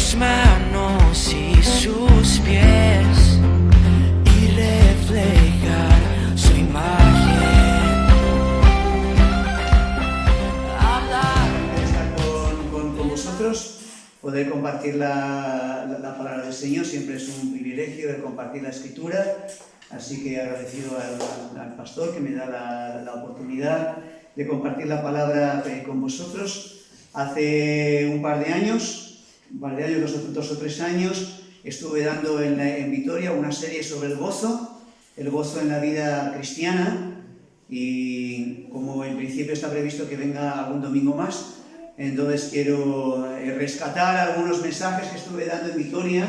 sus manos y sus pies y reflejar su imagen. Estar con vosotros, poder compartir la palabra del Señor, siempre es un privilegio el compartir la Escritura, así que agradecido al pastor que me da la oportunidad de compartir la palabra con vosotros. Hace un par de años, 2 o 3 años, estuve dando en Vitoria una serie sobre el gozo en la vida cristiana, y como en principio está previsto que venga algún domingo más, entonces quiero rescatar algunos mensajes que estuve dando en Vitoria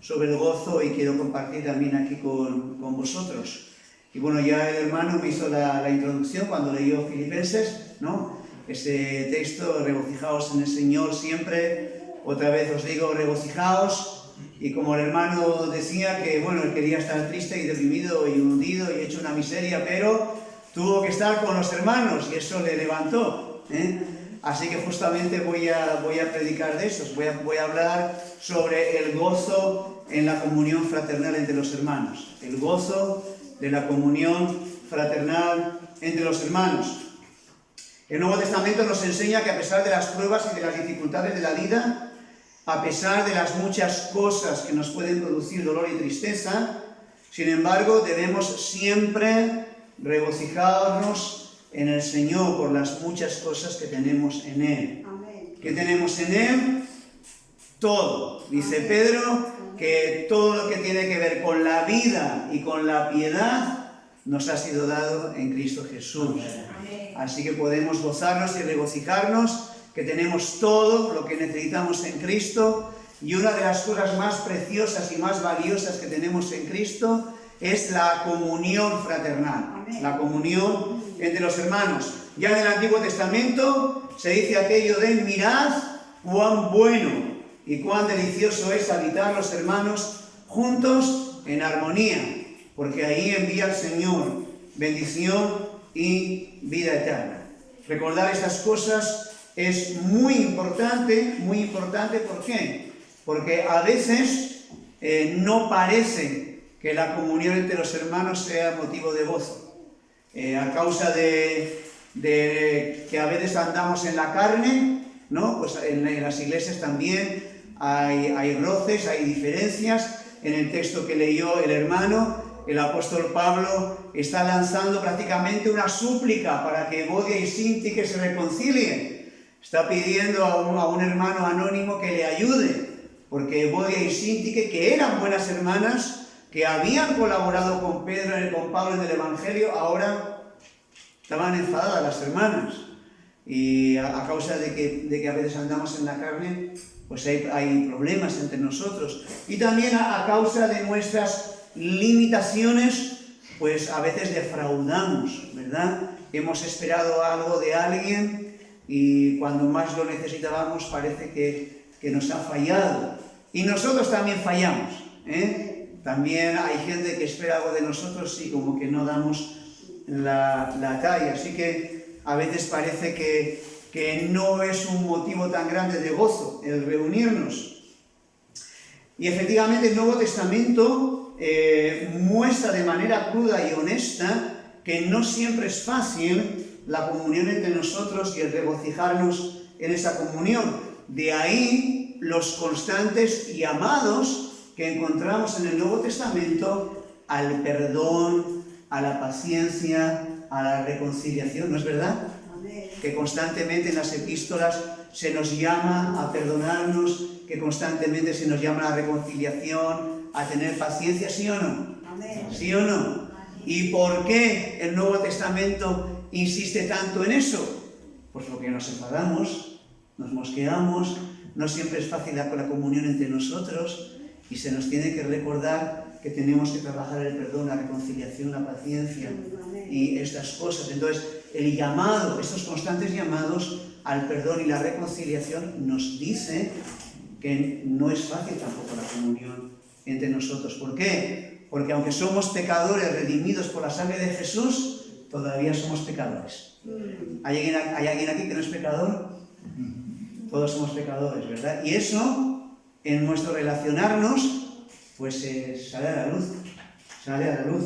sobre el gozo y quiero compartir también aquí con vosotros. Y bueno, ya el hermano me hizo la introducción cuando leyó Filipenses, ¿no? Ese texto, regocijaos en el Señor siempre, otra vez os digo, regocijaos. Y como el hermano decía que, bueno, él quería estar triste y deprimido y hundido y hecho una miseria, pero tuvo que estar con los hermanos y eso le levantó, ¿eh? Así que justamente voy a predicar de eso, voy a hablar sobre el gozo en la comunión fraternal entre los hermanos, el gozo de la comunión fraternal entre los hermanos. El Nuevo Testamento nos enseña que a pesar de las pruebas y de las dificultades de la vida, a pesar de las muchas cosas que nos pueden producir dolor y tristeza, sin embargo, debemos siempre regocijarnos en el Señor por las muchas cosas que tenemos en Él. Amén. ¿Qué tenemos en Él? Todo. Dice Pedro que todo lo que tiene que ver con la vida y con la piedad nos ha sido dado en Cristo Jesús. Amén. Así que podemos gozarnos y regocijarnos que tenemos todo lo que necesitamos en Cristo, y una de las cosas más preciosas y más valiosas que tenemos en Cristo es la comunión fraternal. Amén. La comunión entre los hermanos. Ya en el Antiguo Testamento se dice aquello de mirad cuán bueno y cuán delicioso es habitar los hermanos juntos en armonía, porque ahí envía el Señor bendición y vida eterna. Recordar estas cosas es muy importante, ¿por qué? Porque a veces no parece que la comunión entre los hermanos sea motivo de gozo, a causa de que a veces andamos en la carne, ¿no? Pues en las iglesias también hay roces, hay diferencias. En el texto que leyó el hermano, el apóstol Pablo está lanzando prácticamente una súplica para que Evodia y Síntique se reconcilien. Está pidiendo a un hermano anónimo que le ayude, porque Evodia y Síntique, que eran buenas hermanas, que habían colaborado con Pablo en el Evangelio, ahora estaban enfadadas las hermanas. Y a causa de que a veces andamos en la carne, pues hay problemas entre nosotros. Y también a causa de nuestras limitaciones, pues a veces defraudamos, ¿verdad? Hemos esperado algo de alguien y cuando más lo necesitábamos parece que nos ha fallado. Y nosotros también fallamos, ¿eh? También hay gente que espera algo de nosotros y como que no damos la talla. Así que a veces parece que no es un motivo tan grande de gozo el reunirnos. Y efectivamente el Nuevo Testamento muestra de manera cruda y honesta que no siempre es fácil la comunión entre nosotros y el regocijarnos en esa comunión. De ahí los constantes llamados que encontramos en el Nuevo Testamento al perdón, a la paciencia, a la reconciliación, ¿no es verdad? Amén. Que constantemente en las epístolas se nos llama a perdonarnos, que constantemente se nos llama a la reconciliación, a tener paciencia, ¿sí o no? Amén. ¿Sí o no? Amén. ¿Y por qué el Nuevo Testamento insiste tanto en eso? Pues porque nos enfadamos, nos mosqueamos, no siempre es fácil la comunión entre nosotros y se nos tiene que recordar que tenemos que trabajar el perdón, la reconciliación, la paciencia y estas cosas. Entonces, el llamado, estos constantes llamados al perdón y la reconciliación nos dice que no es fácil tampoco la comunión entre nosotros. ¿Por qué? Porque aunque somos pecadores redimidos por la sangre de Jesús, todavía somos pecadores. ¿Hay alguien aquí que no es pecador? Todos somos pecadores, ¿verdad? Y eso en nuestro relacionarnos, pues sale a la luz, sale a la luz.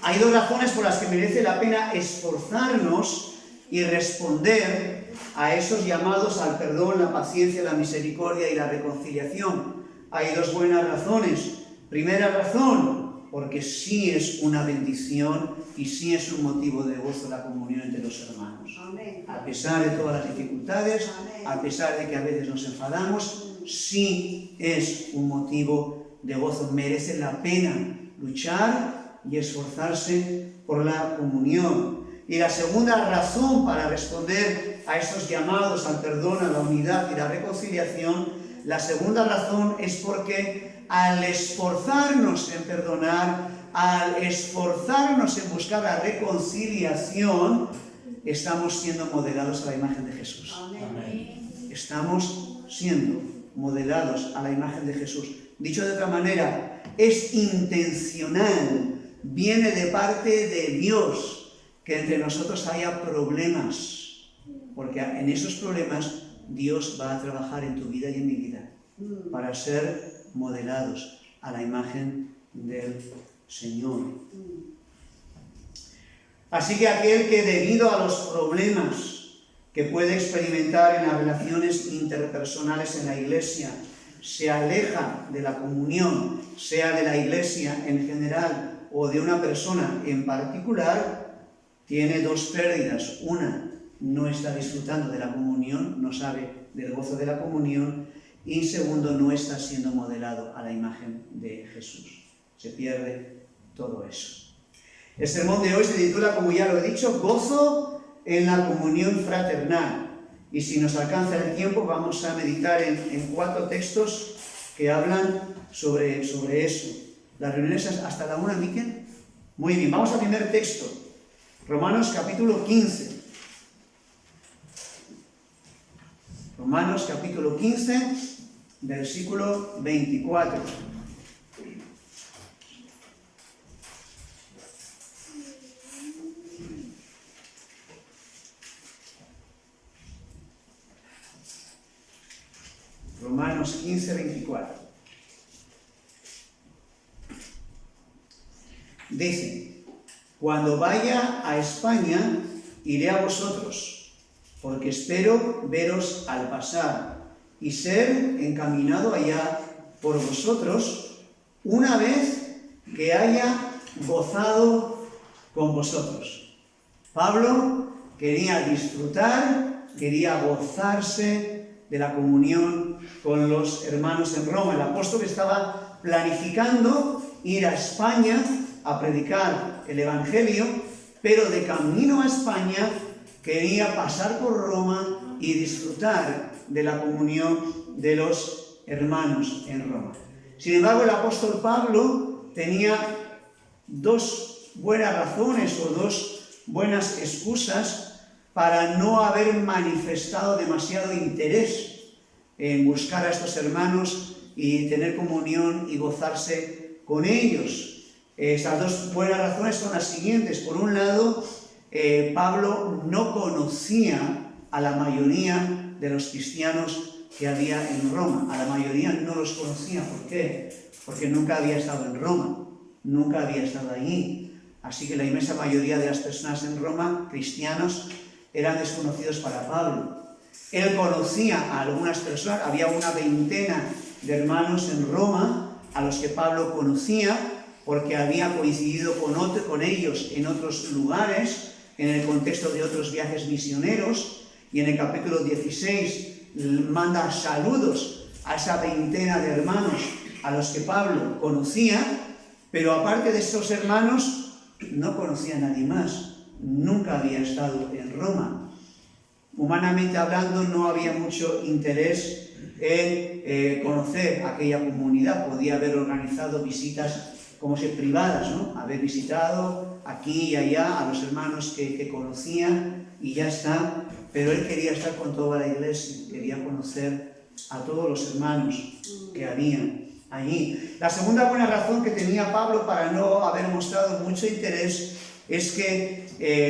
Hay dos razones por las que merece la pena esforzarnos y responder a esos llamados al perdón, la paciencia, la misericordia y la reconciliación. Hay dos buenas razones. Primera razón, porque sí es una bendición y sí es un motivo de gozo la comunión entre los hermanos. Amén. A pesar de todas las dificultades, Amén. a pesar de que a veces nos enfadamos, sí es un motivo de gozo. Merece la pena luchar y esforzarse por la comunión. Y la segunda razón para responder a estos llamados al perdón, a la unidad y la reconciliación, la segunda razón es porque al esforzarnos en perdonar, al esforzarnos en buscar la reconciliación, estamos siendo modelados a la imagen de Jesús. Amén. Estamos siendo modelados a la imagen de Jesús. Dicho de otra manera, es intencional, viene de parte de Dios que entre nosotros haya problemas, porque en esos problemas Dios va a trabajar en tu vida y en mi vida para ser modelados a la imagen del Señor. Así que aquel que debido a los problemas que puede experimentar en las relaciones interpersonales en la iglesia, se aleja de la comunión, sea de la iglesia en general o de una persona en particular, tiene dos pérdidas. Una, no está disfrutando de la comunión, no sabe del gozo de la comunión, y segundo, no está siendo modelado a la imagen de Jesús. Se pierde todo eso. El sermón de hoy se titula, como ya lo he dicho, Gozo en la comunión fraternal. Y si nos alcanza el tiempo, vamos a meditar en 4 textos que hablan sobre eso. ¿Las reuniones hasta la 1, Miquel? Muy bien, vamos al primer texto. Romanos capítulo 15. Romanos capítulo 15, versículo 24. Romanos 15, 24. Dice, cuando vaya a España, iré a vosotros, porque espero veros al pasar y ser encaminado allá por vosotros una vez que haya gozado con vosotros. Pablo quería disfrutar, quería gozarse de la comunión con los hermanos en Roma. El apóstol estaba planificando ir a España a predicar el Evangelio, pero de camino a España quería pasar por Roma y disfrutar de la comunión de los hermanos en Roma. Sin embargo, el apóstol Pablo tenía 2 buenas razones o 2 buenas excusas para no haber manifestado demasiado interés en buscar a estos hermanos y tener comunión y gozarse con ellos. Estas 2 buenas razones son las siguientes. Por un lado, Pablo no conocía a la mayoría de los cristianos que había en Roma. A la mayoría no los conocía. ¿Por qué? Porque nunca había estado en Roma, nunca había estado allí. Así que la inmensa mayoría de las personas en Roma, cristianos, eran desconocidos para Pablo. Él conocía a algunas personas, había una veintena de hermanos en Roma a los que Pablo conocía porque había coincidido con ellos en otros lugares, en el contexto de otros viajes misioneros, y en el capítulo 16 manda saludos a esa veintena de hermanos a los que Pablo conocía, pero aparte de estos hermanos no conocía a nadie más. Nunca había estado en Roma. Humanamente hablando, no había mucho interés en conocer aquella comunidad. Podía haber organizado visitas como si privadas, ¿no? Haber visitado aquí y allá a los hermanos que conocía y ya está. Pero él quería estar con toda la iglesia, quería conocer a todos los hermanos que había allí. La segunda buena razón que tenía Pablo para no haber mostrado mucho interés es que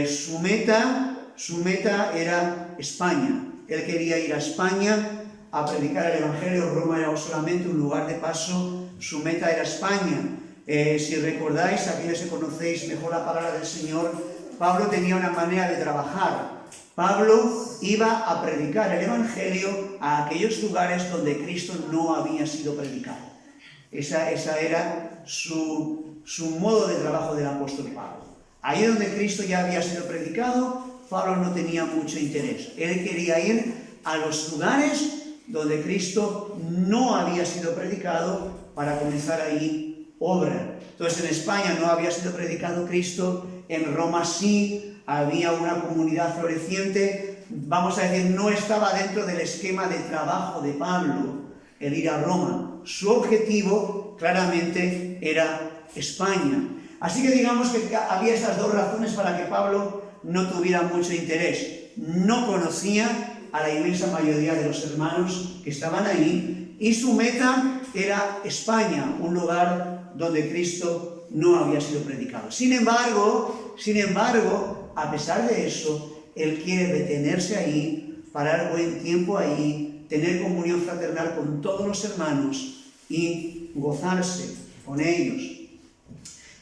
su meta era España. Él quería ir a España a predicar el Evangelio. Roma era solamente un lugar de paso, su meta era España. Si recordáis, aquellos que conocéis mejor la palabra del Señor, Pablo tenía una manera de trabajar. Pablo iba a predicar el Evangelio a aquellos lugares donde Cristo no había sido predicado. Esa era su modo de trabajo del apóstol Pablo. Ahí donde Cristo ya había sido predicado, Pablo no tenía mucho interés. Él quería ir a los lugares donde Cristo no había sido predicado para comenzar ahí obra. Entonces en España no había sido predicado Cristo, en Roma sí, había una comunidad floreciente, vamos a decir, no estaba dentro del esquema de trabajo de Pablo el ir a Roma. Su objetivo claramente era España. Así que digamos que había estas dos razones para que Pablo no tuviera mucho interés. No conocía a la inmensa mayoría de los hermanos que estaban ahí y su meta era España, un lugar donde Cristo no había sido predicado. Sin embargo, a pesar de eso, él quiere detenerse ahí, parar buen tiempo ahí, tener comunión fraternal con todos los hermanos y gozarse con ellos.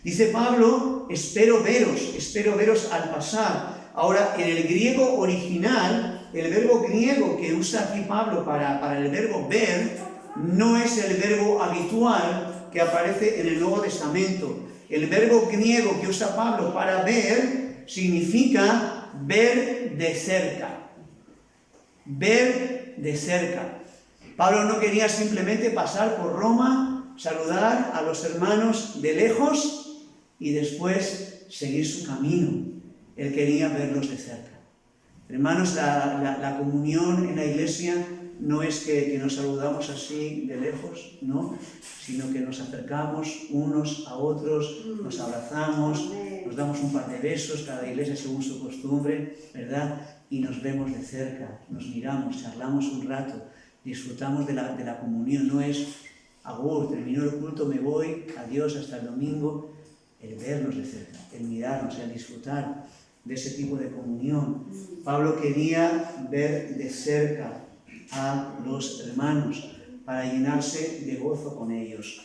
Dice Pablo, espero veros al pasar. Ahora, en el griego original, el verbo griego que usa aquí Pablo para el verbo ver, no es el verbo habitual que aparece en el Nuevo Testamento. El verbo griego que usa Pablo para ver significa ver de cerca. Ver de cerca. Pablo no quería simplemente pasar por Roma, saludar a los hermanos de lejos y después seguir su camino. Él quería verlos de cerca. Hermanos, la comunión en la iglesia no es que nos saludamos así de lejos, ¿no? Sino que nos acercamos unos a otros, nos abrazamos, nos damos un par de besos, cada iglesia según su costumbre, ¿verdad? Y nos vemos de cerca, nos miramos, charlamos un rato, disfrutamos de la comunión. No es, agur, terminó el culto, me voy, adiós, hasta el domingo. El vernos de cerca, el mirarnos, el disfrutar de ese tipo de comunión. Pablo quería ver de cerca a los hermanos para llenarse de gozo con ellos.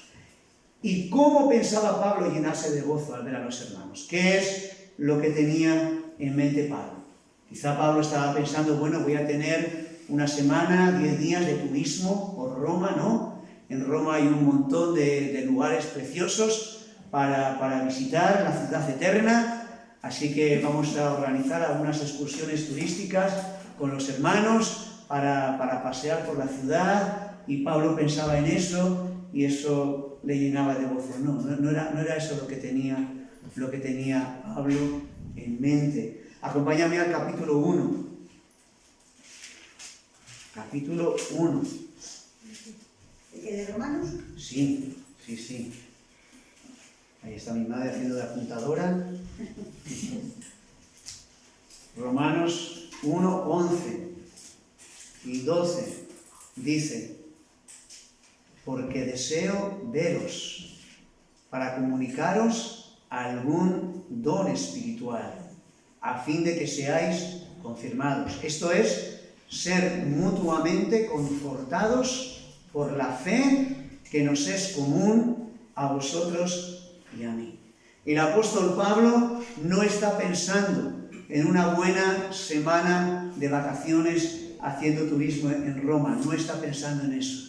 ¿Y cómo pensaba Pablo llenarse de gozo al ver a los hermanos? ¿Qué es lo que tenía en mente Pablo? Quizá Pablo estaba pensando, bueno, voy a tener una semana, 10 días de turismo por Roma, ¿no? En Roma hay un montón de lugares preciosos para visitar la ciudad eterna, así que vamos a organizar algunas excursiones turísticas con los hermanos para pasear por la ciudad, y Pablo pensaba en eso y eso le llenaba de gozo. No era eso lo que tenía Pablo en mente. Acompáñame al capítulo 1. Capítulo 1. ¿De Romanos? Sí. Ahí está mi madre haciendo de apuntadora. Romanos 1, 11 y 12 dice: porque deseo veros para comunicaros algún don espiritual, a fin de que seáis confirmados. Esto es, ser mutuamente confortados por la fe que nos es común a vosotros y a mí. El apóstol Pablo no está pensando en una buena semana de vacaciones haciendo turismo en Roma, no está pensando en eso.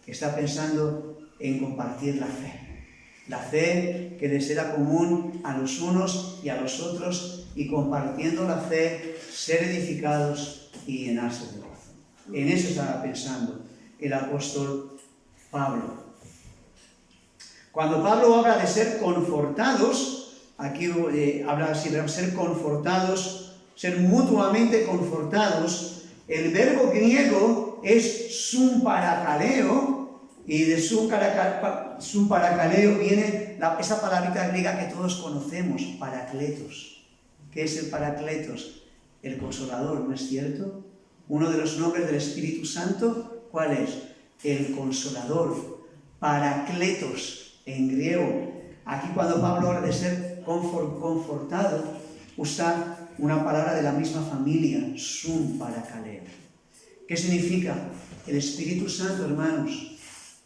Está pensando en compartir la fe que les era común a los unos y a los otros, y compartiendo la fe, ser edificados y llenarse de gozo. En eso estaba pensando el apóstol Pablo. Cuando Pablo habla de ser confortados, aquí habla así de ser confortados, ser mutuamente confortados. El verbo griego es sumparakaleo, y de sumparakaleo viene esa palabrita griega que todos conocemos, paracletos. ¿Qué es el paracletos? El consolador, ¿no es cierto? Uno de los nombres del Espíritu Santo, ¿cuál es? El consolador, paracletos. En griego, aquí cuando Pablo habla de ser confortado, usa una palabra de la misma familia, sumparakaleo. ¿Qué significa? El Espíritu Santo, hermanos,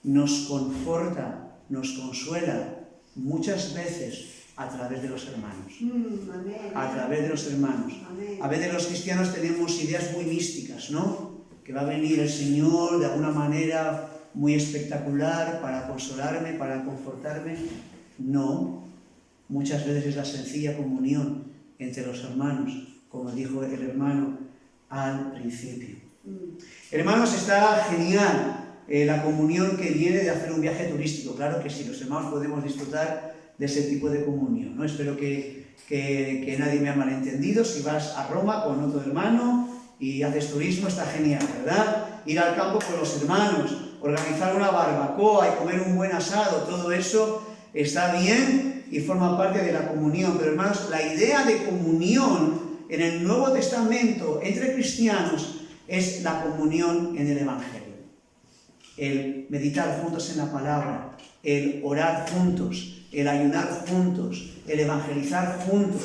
nos conforta, nos consuela muchas veces a través de los hermanos. A través de los hermanos. A veces los cristianos tenemos ideas muy místicas, ¿no? Que va a venir el Señor de alguna manera muy espectacular para consolarme, para confortarme. No, muchas veces es la sencilla comunión entre los hermanos, como dijo el hermano al principio. Hermanos, está genial la comunión que viene de hacer un viaje turístico. Claro que sí, los hermanos podemos disfrutar de ese tipo de comunión, ¿no? Espero que nadie me ha malentendido. Si vas a Roma con otro hermano y haces turismo, está genial, ¿verdad? Ir al campo con los hermanos, organizar una barbacoa y comer un buen asado, todo eso está bien y forma parte de la comunión. Pero hermanos, la idea de comunión en el Nuevo Testamento entre cristianos es la comunión en el Evangelio. El meditar juntos en la palabra, el orar juntos, el ayunar juntos, el evangelizar juntos,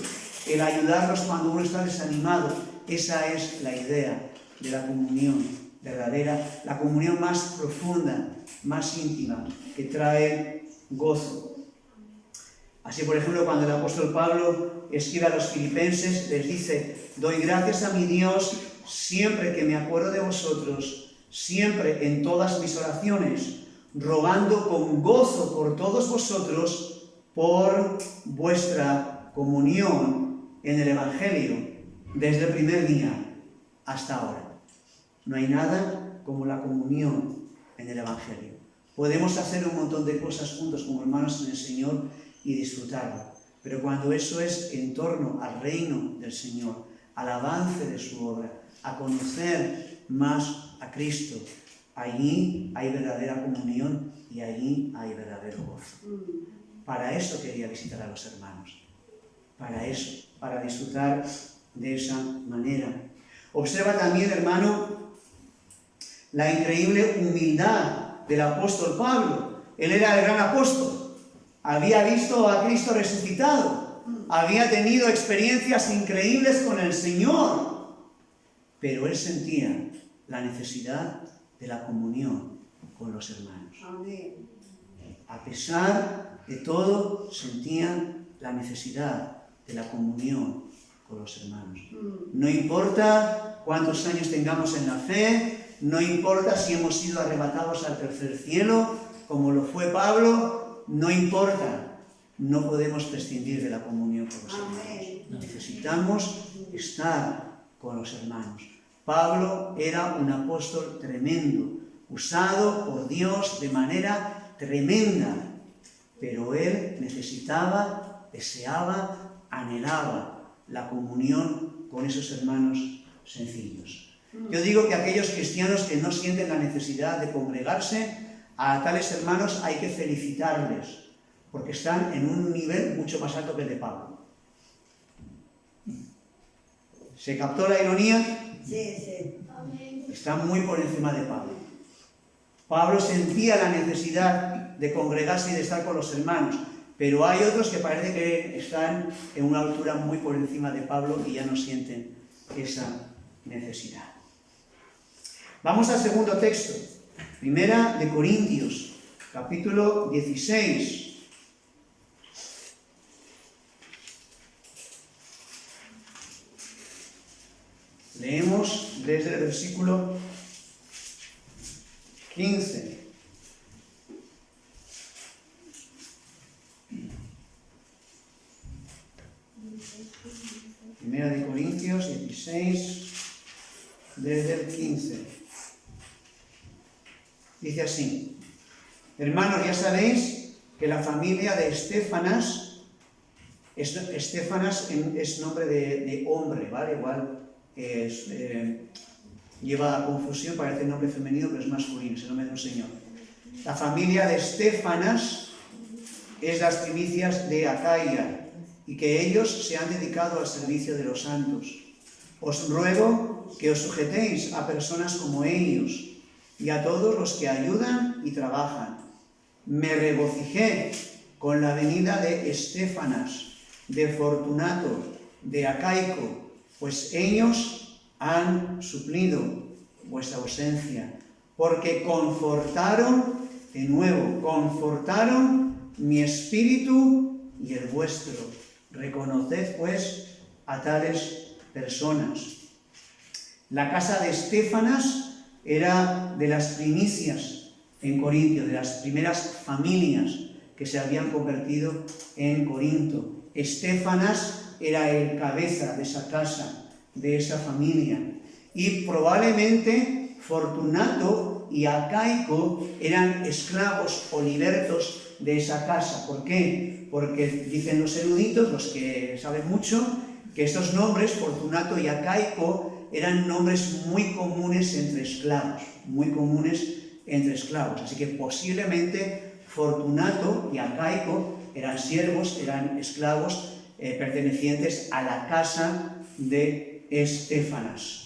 el ayudarnos cuando uno está desanimado. Esa es la idea de la comunión verdadera, la comunión más profunda, más íntima, que trae gozo. Así, por ejemplo, cuando el apóstol Pablo escribe a los filipenses, les dice: doy gracias a mi Dios siempre que me acuerdo de vosotros, siempre en todas mis oraciones, rogando con gozo por todos vosotros, por vuestra comunión en el Evangelio, desde el primer día hasta ahora. No hay nada como la comunión en el Evangelio. Podemos hacer un montón de cosas juntos como hermanos en el Señor y disfrutarlo, pero cuando eso es en torno al reino del Señor, al avance de su obra, a conocer más a Cristo, allí hay verdadera comunión y allí hay verdadero gozo. Para eso quería visitar a los hermanos, para eso, para disfrutar de esa manera. Observa también, hermano, la increíble humildad del apóstol Pablo. Él era el gran apóstol, había visto a Cristo resucitado, había tenido experiencias increíbles con el Señor, pero él sentía la necesidad de la comunión con los hermanos. Amén. A pesar de todo, sentía la necesidad de la comunión con los hermanos. No importa cuántos años tengamos en la fe, no importa si hemos sido arrebatados al tercer cielo, como lo fue Pablo, no importa, no podemos prescindir de la comunión con los hermanos. Necesitamos estar con los hermanos. Pablo era un apóstol tremendo, usado por Dios de manera tremenda, pero él necesitaba, deseaba, anhelaba la comunión con esos hermanos sencillos. Yo digo que aquellos cristianos que no sienten la necesidad de congregarse, a tales hermanos hay que felicitarles, porque están en un nivel mucho más alto que el de Pablo. ¿Se captó la ironía? Sí. Está muy por encima de Pablo. Pablo sentía la necesidad de congregarse y de estar con los hermanos, pero hay otros que parece que están en una altura muy por encima de Pablo y ya no sienten esa necesidad. Vamos al segundo texto, Primera de Corintios, capítulo 16. Leemos desde el versículo 15. Primera de Corintios 16, desde el 15. Dice así: hermanos, ya sabéis que la familia de Estéfanas es nombre de hombre, ¿vale? Igual lleva a confusión, parece nombre femenino, pero es masculino, es el nombre de un señor. La familia de Estéfanas es las primicias de Acaya, y que ellos se han dedicado al servicio de los santos. Os ruego que os sujetéis a personas como ellos y a todos los que ayudan y trabajan. Me regocijé con la venida de Estéfanas, de Fortunato, de Acaico, pues ellos han suplido vuestra ausencia, porque confortaron, de nuevo, confortaron mi espíritu y el vuestro. Reconoced, pues, a tales personas. La casa de Estéfanas era de las primicias en Corintio, de las primeras familias que se habían convertido en Corinto. Estéfanas era el cabeza de esa casa, de esa familia. Y probablemente Fortunato y Acaico eran esclavos o libertos de esa casa. ¿Por qué? Porque dicen los eruditos, los que saben mucho, que estos nombres, Fortunato y Acaico, eran nombres muy comunes entre esclavos, muy comunes entre esclavos. Así que posiblemente Fortunato y Acaico eran siervos, eran esclavos pertenecientes a la casa de Estéfanas.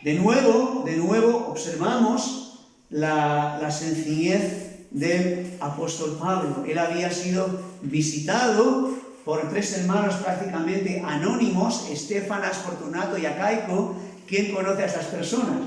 De nuevo observamos la sencillez del apóstol Pablo. Él había sido visitado por 3 hermanos prácticamente anónimos, Estéfanas, Fortunato y Acaico. ¿Quién conoce a estas personas?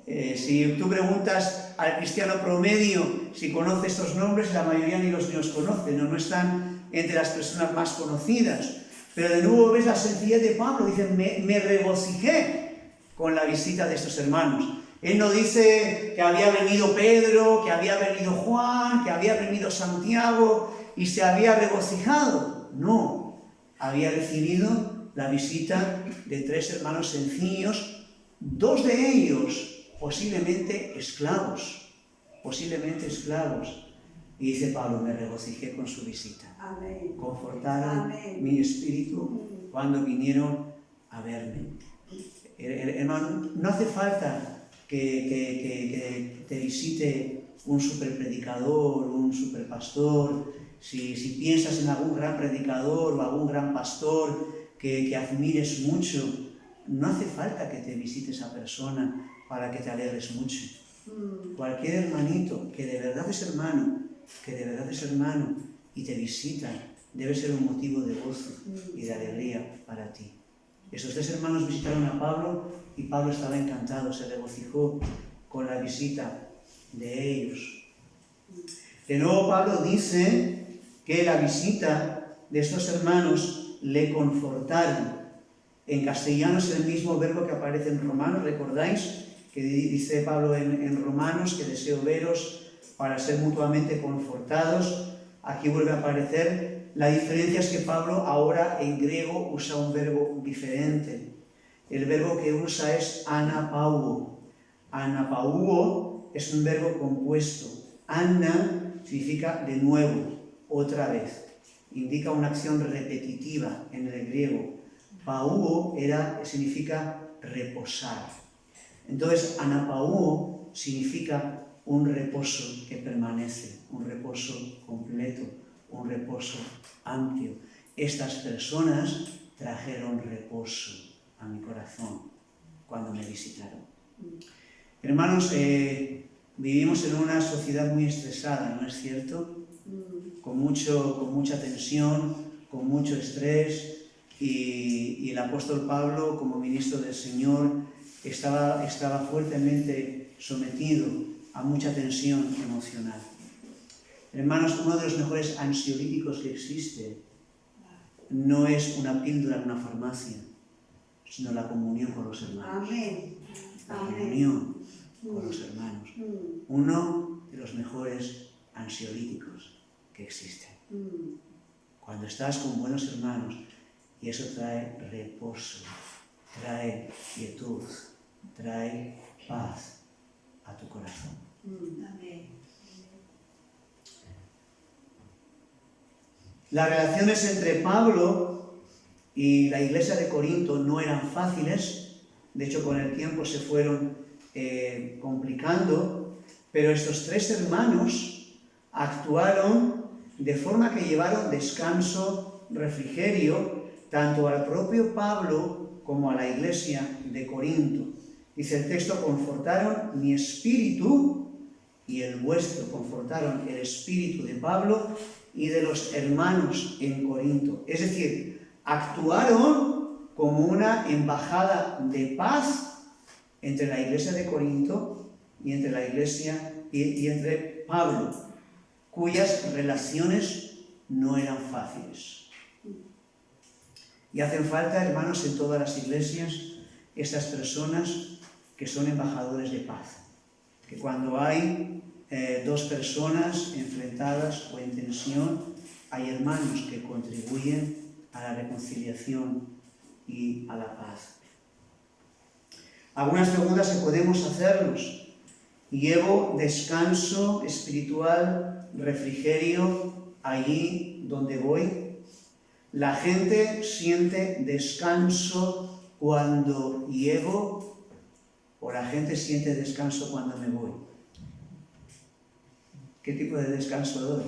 Si tú preguntas al cristiano promedio si conoce estos nombres, la mayoría ni los conoce, no están entre las personas más conocidas. Pero de nuevo ves la sencillez de Pablo, dice, me regocijé con la visita de estos hermanos. Él no dice que había venido Pedro, que había venido Juan, que había venido Santiago y se había regocijado. No, había recibido la visita de 3 hermanos sencillos, 2 de ellos posiblemente esclavos. Y dice Pablo, me regocijé con su visita. Amén. Confortaron Amén. mi espíritu cuando vinieron a verme. Hermano, no hace falta que te visite un superpredicador, un superpastor. Si piensas en algún gran predicador o algún gran pastor que admires mucho, no hace falta que te visite esa persona para que te alegres mucho. Cualquier hermanito que de verdad es hermano, y te visita, debe ser un motivo de gozo y de alegría para ti. Esos 3 hermanos visitaron a Pablo y Pablo estaba encantado, se regocijó con la visita de ellos. De nuevo Pablo dice que la visita de estos hermanos le confortaron. En castellano es el mismo verbo que aparece en Romanos, ¿recordáis? Que dice Pablo en Romanos que deseo veros para ser mutuamente confortados. Aquí vuelve a aparecer. La diferencia es que Pablo ahora en griego usa un verbo diferente. El verbo que usa es anapauo. Anapauo es un verbo compuesto. Ana significa de nuevo, otra vez. Indica una acción repetitiva en el griego. Pauo significa reposar. Entonces, anapauo significa un reposo que permanece, un reposo completo, un reposo amplio. Estas personas trajeron reposo a mi corazón cuando me visitaron. Hermanos, vivimos en una sociedad muy estresada, ¿no es cierto? Con mucha tensión, con mucho estrés, y el apóstol Pablo, como ministro del Señor, estaba fuertemente sometido a mucha tensión emocional. Hermanos, uno de los mejores ansiolíticos que existe no es una píldora en una farmacia, sino la comunión con los hermanos. Amén. La comunión con los hermanos. Uno de los mejores ansiolíticos que existen. Cuando estás con buenos hermanos, y eso trae reposo, trae quietud, trae paz a tu corazón. Amén. Las relaciones entre Pablo y la iglesia de Corinto no eran fáciles, de hecho con el tiempo se fueron complicando, pero estos 3 hermanos actuaron de forma que llevaron descanso, refrigerio, tanto al propio Pablo como a la iglesia de Corinto. Dice el texto, confortaron mi espíritu y el vuestro, confortaron el espíritu de Pablo y de los hermanos en Corinto. Es decir, actuaron como una embajada de paz entre la iglesia de Corinto y entre la iglesia y entre Pablo, cuyas relaciones no eran fáciles. Y hacen falta, hermanos, en todas las iglesias, estas personas que son embajadores de paz. Que cuando hay dos personas enfrentadas o en tensión, hay hermanos que contribuyen a la reconciliación y a la paz. Algunas preguntas que podemos hacernos. ¿Llevo descanso espiritual, refrigerio allí donde voy? ¿La gente siente descanso cuando llego o la gente siente descanso cuando me voy? ¿Qué tipo de descanso doy?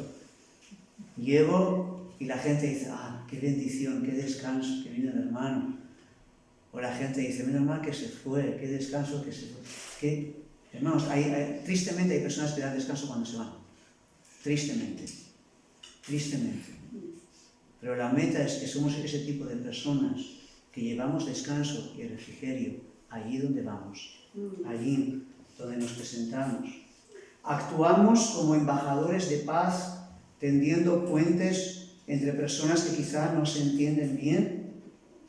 Llego y la gente dice, qué bendición, qué descanso, que vino el hermano. O la gente dice, menos mal que se fue, qué descanso que se fue. Hermanos, tristemente hay personas que dan descanso cuando se van. Tristemente. Pero la meta es que somos ese tipo de personas que llevamos descanso y refrigerio allí donde vamos, allí donde nos presentamos. Actuamos como embajadores de paz, tendiendo puentes entre personas que quizá no se entienden bien,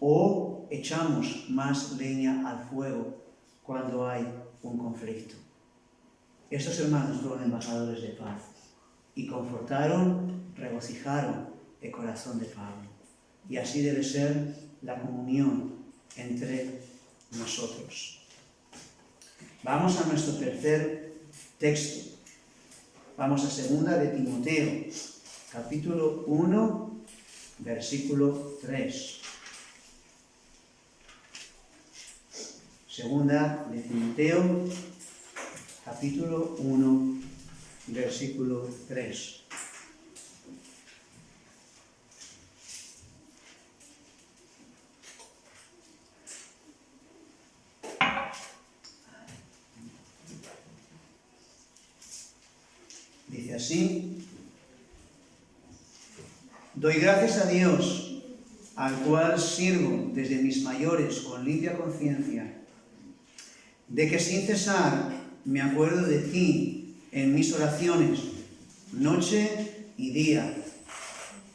o echamos más leña al fuego cuando hay un conflicto. Estos hermanos fueron embajadores de paz y confortaron, regocijaron el corazón de Pablo. Y así debe ser la comunión entre nosotros. Vamos a nuestro tercer texto. Vamos a 2 de Timoteo, capítulo 1, versículo 3. 2 de Timoteo, capítulo 1, versículo 3. Dice así: doy gracias a Dios, al cual sirvo desde mis mayores con limpia conciencia, de que sin cesar me acuerdo de ti en mis oraciones, noche y día,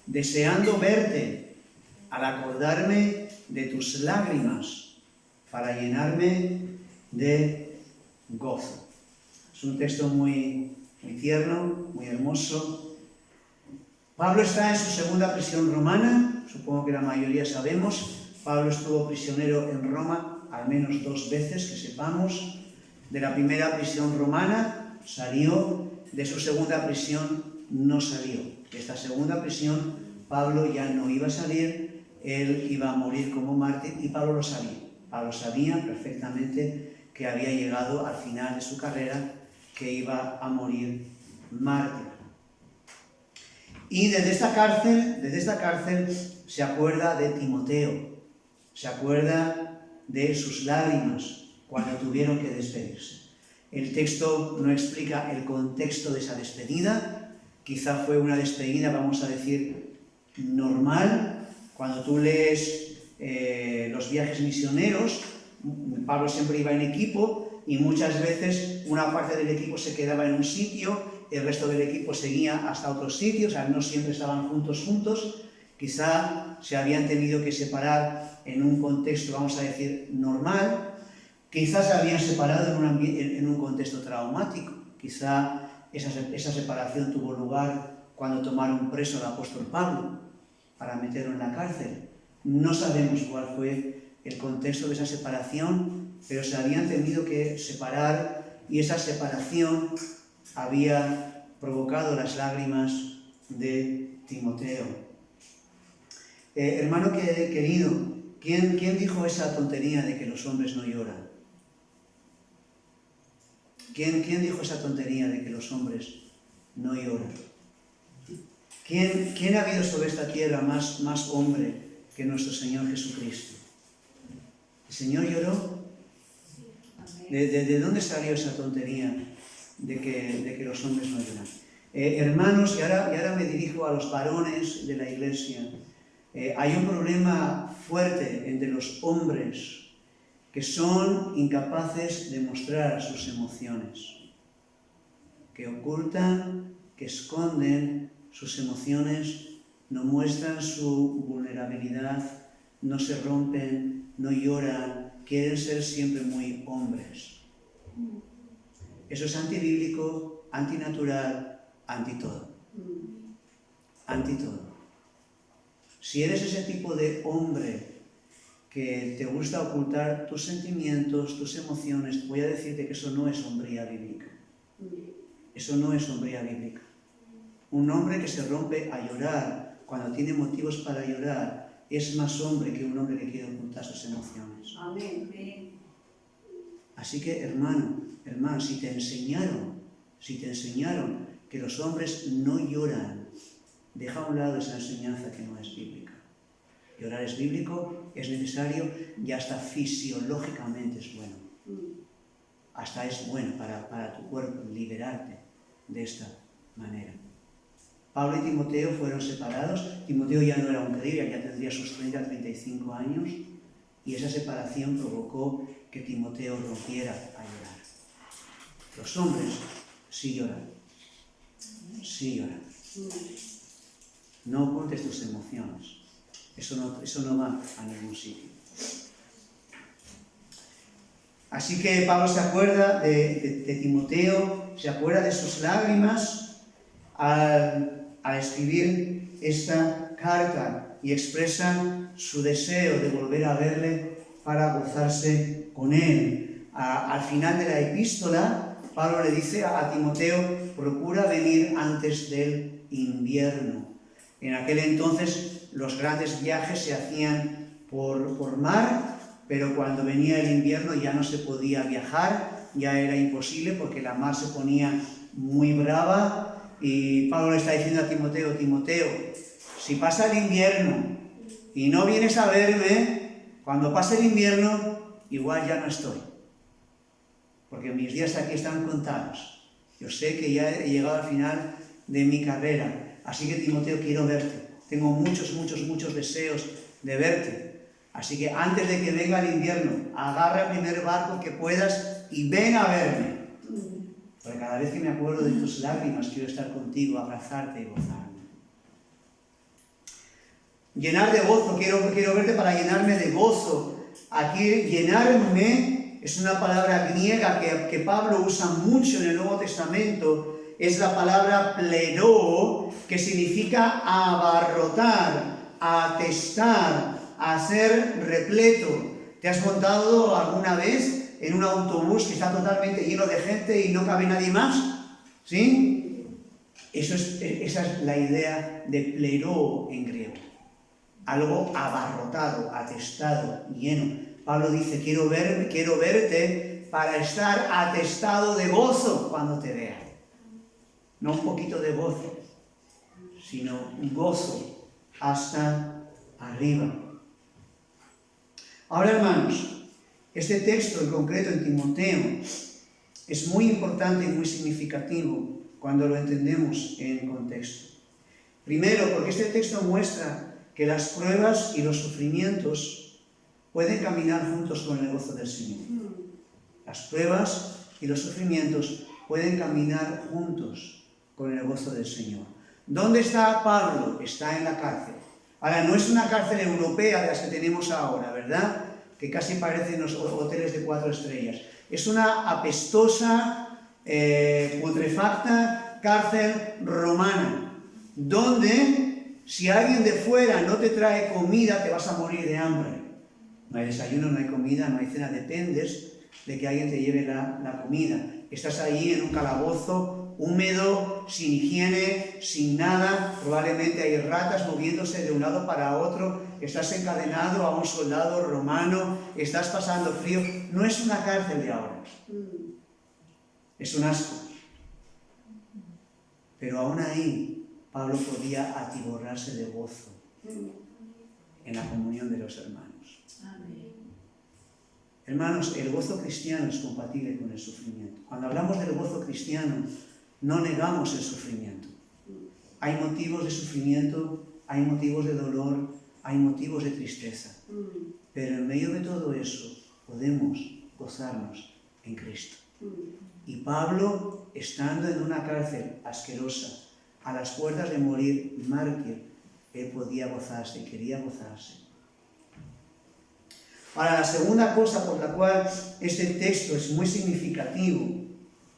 deseando verte al acordarme de tus lágrimas para llenarme de gozo. Es un texto muy tierno, muy hermoso. Pablo está en su segunda prisión romana, supongo que la mayoría sabemos. Pablo estuvo prisionero en Roma al menos 2 veces, que sepamos. De la primera prisión romana salió, de su segunda prisión no salió. De esta segunda prisión Pablo ya no iba a salir, él iba a morir como mártir y Pablo lo sabía. Pablo sabía perfectamente que había llegado al final de su carrera, que iba a morir mártir. Y desde esta cárcel se acuerda de Timoteo, se acuerda de sus lágrimas cuando tuvieron que despedirse. El texto no explica el contexto de esa despedida, quizá fue una despedida, vamos a decir, normal. Cuando tú lees los viajes misioneros, Pablo siempre iba en equipo y muchas veces una parte del equipo se quedaba en un sitio, el resto del equipo seguía hasta otros sitios, o sea, no siempre estaban juntos, quizá se habían tenido que separar en un contexto, vamos a decir, normal, quizás se habían separado en un contexto traumático, quizá esa separación tuvo lugar cuando tomaron preso al apóstol Pablo para meterlo en la cárcel. No sabemos cuál fue el contexto de esa separación, pero se habían tenido que separar y esa separación había provocado las lágrimas de Timoteo. Hermano querido, ¿quién dijo esa tontería de que los hombres no lloran? ¿Quién dijo esa tontería de que los hombres no lloran? ¿Quién ha habido sobre esta tierra más hombre que nuestro Señor Jesucristo? ¿El Señor lloró? ¿De dónde salió esa tontería de que los hombres no lloran? Hermanos, y ahora me dirijo a los varones de la iglesia. Hay un problema fuerte entre los hombres que son incapaces de mostrar sus emociones, que ocultan, que esconden sus emociones, no muestran su vulnerabilidad, no se rompen, no lloran, quieren ser siempre muy hombres. Eso es antibíblico, antinatural, anti todo. Anti todo. Si eres ese tipo de hombre que te gusta ocultar tus sentimientos, tus emociones, voy a decirte que eso no es hombría bíblica. Eso no es hombría bíblica. Un hombre que se rompe a llorar cuando tiene motivos para llorar es más hombre que un hombre que quiere ocultar sus emociones. Amén. Así que, hermano, si te enseñaron que los hombres no lloran, deja a un lado esa enseñanza que no es bíblica. Llorar es bíblico, es necesario y hasta fisiológicamente es bueno. Hasta es bueno para tu cuerpo liberarte de esta manera. Pablo y Timoteo fueron separados. Timoteo ya no era un creyente, ya tendría sus 30-35 años, y esa separación provocó que Timoteo rompiera a llorar. Los hombres sí lloran. Sí lloran. No ocultes tus emociones. Eso no va a ningún sitio. Así que Pablo se acuerda de Timoteo, se acuerda de sus lágrimas al escribir esta carta y expresa su deseo de volver a verle para gozarse con él. Al final de la epístola, Pablo le dice a Timoteo, procura venir antes del invierno. En aquel entonces los grandes viajes se hacían por mar, pero cuando venía el invierno ya no se podía viajar, ya era imposible porque la mar se ponía muy brava. Y Pablo le está diciendo a Timoteo, Timoteo, si pasa el invierno y no vienes a verme, cuando pase el invierno, igual ya no estoy. Porque mis días aquí están contados. Yo sé que ya he llegado al final de mi carrera. Así que, Timoteo, quiero verte. Tengo muchos deseos de verte. Así que antes de que venga el invierno, agarra el primer barco que puedas y ven a verme. Porque cada vez que me acuerdo de tus lágrimas, quiero estar contigo, abrazarte y gozarme. Llenar de gozo, quiero verte para llenarme de gozo. Aquí, llenarme es una palabra griega que Pablo usa mucho en el Nuevo Testamento. Es la palabra pleroo, que significa abarrotar, atestar, hacer repleto. ¿Te has montado alguna vez en un autobús que está totalmente lleno de gente y no cabe nadie más? ¿Sí? Esa es la idea de pleroo en griego. Algo abarrotado, atestado, lleno. Pablo dice, quiero verte para estar atestado de gozo cuando te vea. No un poquito de gozo, sino un gozo hasta arriba. Ahora, hermanos, este texto en concreto en Timoteo es muy importante y muy significativo cuando lo entendemos en contexto. Primero, porque este texto muestra que las pruebas y los sufrimientos pueden caminar juntos con el gozo del Señor. Las pruebas y los sufrimientos pueden caminar juntos con el gozo del Señor. ¿Dónde está Pablo? Está en la cárcel. Ahora, no es una cárcel europea de las que tenemos ahora, ¿verdad? Que casi parecen los hoteles de 4 estrellas. Es una apestosa, putrefacta cárcel romana, donde si alguien de fuera no te trae comida, te vas a morir de hambre. No hay desayuno, no hay comida, no hay cena, dependes de que alguien te lleve la comida. Estás ahí en un calabozo húmedo, sin higiene, sin nada, probablemente hay ratas moviéndose de un lado para otro, estás encadenado a un soldado romano, estás pasando frío. No es una cárcel de ahora, es un asco. Pero aún ahí, Pablo podía atiborrarse de gozo en la comunión de los hermanos. Hermanos, el gozo cristiano es compatible con el sufrimiento. Cuando hablamos del gozo cristiano, no negamos el sufrimiento. Hay motivos de sufrimiento, hay motivos de dolor, hay motivos de tristeza. Pero en medio de todo eso, podemos gozarnos en Cristo. Y Pablo, estando en una cárcel asquerosa, a las puertas de morir, mártir, él podía gozarse y quería gozarse. Ahora, la segunda cosa por la cual este texto es muy significativo,